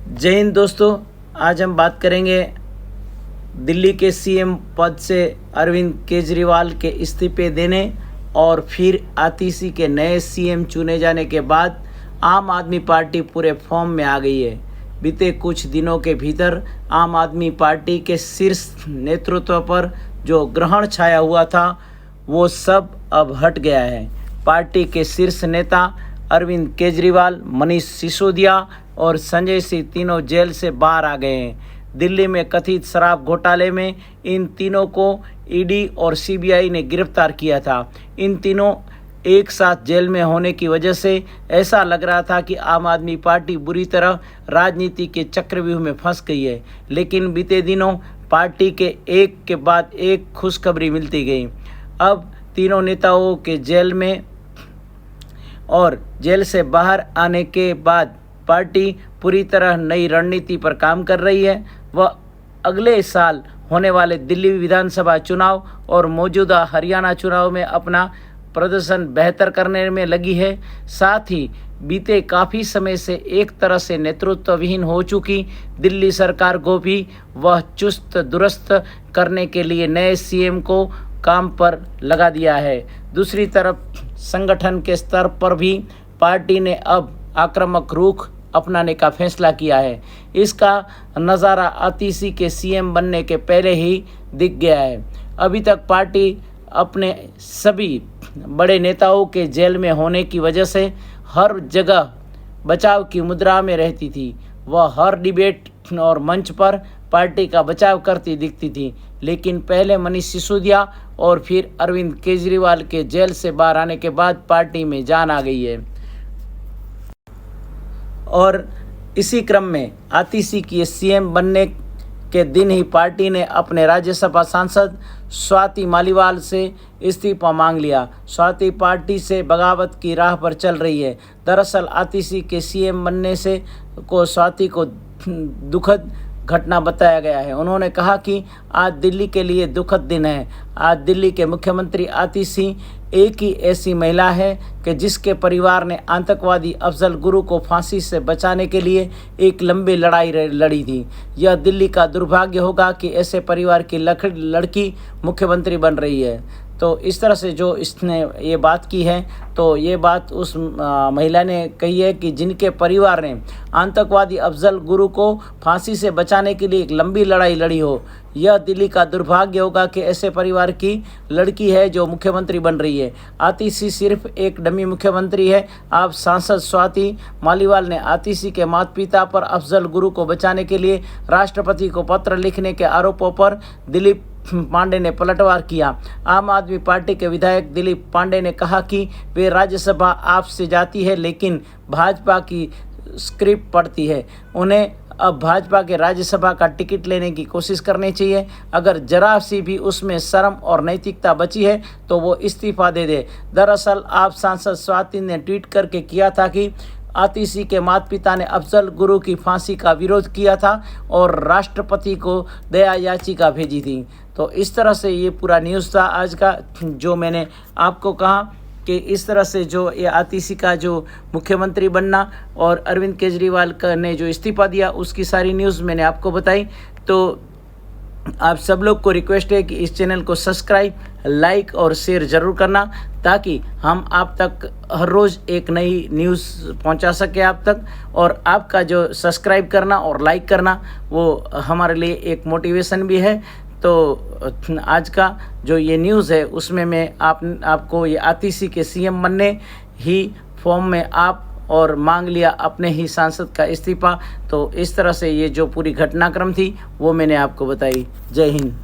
जय हिंद दोस्तों। आज हम बात करेंगे दिल्ली के सीएम पद से अरविंद केजरीवाल के इस्तीफे देने और फिर आतिशी के नए सीएम चुने जाने के बाद आम आदमी पार्टी पूरे फॉर्म में आ गई है। बीते कुछ दिनों के भीतर आम आदमी पार्टी के शीर्ष नेतृत्व पर जो ग्रहण छाया हुआ था वो सब अब हट गया है। पार्टी के शीर्ष नेता अरविंद केजरीवाल, मनीष सिसोदिया और संजय सिंह तीनों जेल से बाहर आ गए हैं। दिल्ली में कथित शराब घोटाले में इन तीनों को ईडी और सीबीआई ने गिरफ्तार किया था। इन तीनों एक साथ जेल में होने की वजह से ऐसा लग रहा था कि आम आदमी पार्टी बुरी तरह राजनीति के चक्रव्यूह में फंस गई है, लेकिन बीते दिनों पार्टी के एक के बाद एक खुशखबरी मिलती गई। अब तीनों नेताओं के जेल में और जेल से बाहर आने के बाद पार्टी पूरी तरह नई रणनीति पर काम कर रही है। वह अगले साल होने वाले दिल्ली विधानसभा चुनाव और मौजूदा हरियाणा चुनाव में अपना प्रदर्शन बेहतर करने में लगी है। साथ ही बीते काफ़ी समय से एक तरह से नेतृत्वविहीन हो चुकी दिल्ली सरकार को भी वह चुस्त दुरुस्त करने के लिए नए सीएम को काम पर लगा दिया है। दूसरी तरफ संगठन के स्तर पर भी पार्टी ने अब आक्रामक रुख अपनाने का फैसला किया है। इसका नज़ारा आतिशी के सीएम बनने के पहले ही दिख गया है। अभी तक पार्टी अपने सभी बड़े नेताओं के जेल में होने की वजह से हर जगह बचाव की मुद्रा में रहती थी। वह हर डिबेट और मंच पर पार्टी का बचाव करती दिखती थी, लेकिन पहले मनीष सिसोदिया और फिर अरविंद केजरीवाल के जेल से बाहर आने के बाद पार्टी में जान आ गई है। और इसी क्रम में आतिशी की सीएम बनने के दिन ही पार्टी ने अपने राज्यसभा सांसद स्वाति मालीवाल से इस्तीफा मांग लिया। स्वाति पार्टी से बगावत की राह पर चल रही है। दरअसल आतिशी के सीएम बनने से स्वाति को दुखद घटना बताया गया है। उन्होंने कहा कि आज दिल्ली के लिए दुखद दिन है। आज दिल्ली के मुख्यमंत्री आतिशी एक ही ऐसी महिला है कि जिसके परिवार ने आतंकवादी अफजल गुरु को फांसी से बचाने के लिए एक लंबी लड़ाई लड़ी थी। यह दिल्ली का दुर्भाग्य होगा कि ऐसे परिवार की लड़की मुख्यमंत्री बन रही है। तो इस तरह से जो इसने ये बात की है, तो ये बात उस महिला ने कही है कि जिनके परिवार ने आतंकवादी अफजल गुरु को फांसी से बचाने के लिए एक लंबी लड़ाई लड़ी हो। यह दिल्ली का दुर्भाग्य होगा कि ऐसे परिवार की लड़की है जो मुख्यमंत्री बन रही है। आतिशी सिर्फ एक डमी मुख्यमंत्री है। आप सांसद स्वाति मालीवाल ने आतिशी के माता पिता पर अफजल गुरु को बचाने के लिए राष्ट्रपति को पत्र लिखने के आरोपों पर दिलीप पांडे ने पलटवार किया। आम आदमी पार्टी के विधायक दिलीप पांडे ने कहा कि वे राज्यसभा आपसे जाती है, लेकिन भाजपा की स्क्रिप्ट पढ़ती है। उन्हें अब भाजपा के राज्यसभा का टिकट लेने की कोशिश करनी चाहिए। अगर जरा सी भी उसमें शर्म और नैतिकता बची है तो वो इस्तीफा दे दे। दरअसल आप सांसद स्वाति ने ट्वीट करके किया था कि आतिशी के माता पिता ने अफजल गुरु की फांसी का विरोध किया था और राष्ट्रपति को दया याचिका भेजी थी। तो इस तरह से ये पूरा न्यूज़ था आज का, जो मैंने आपको कहा कि इस तरह से जो ये आतिशी का जो मुख्यमंत्री बनना और अरविंद केजरीवाल ने जो इस्तीफा दिया उसकी सारी न्यूज़ मैंने आपको बताई। तो आप सब लोग को रिक्वेस्ट है कि इस चैनल को सब्सक्राइब, लाइक और शेयर ज़रूर करना, ताकि हम आप तक हर रोज़ एक नई न्यूज़ पहुंचा सके आप तक। और आपका जो सब्सक्राइब करना और लाइक करना वो हमारे लिए एक मोटिवेशन भी है। तो आज का जो ये न्यूज़ है उसमें मैं आपको ये आतिशी के सीएम बनने ही फॉर्म में आप और मांग लिया अपने ही सांसद का इस्तीफा। तो इस तरह से ये जो पूरी घटनाक्रम थी वो मैंने आपको बताई। जय हिंद।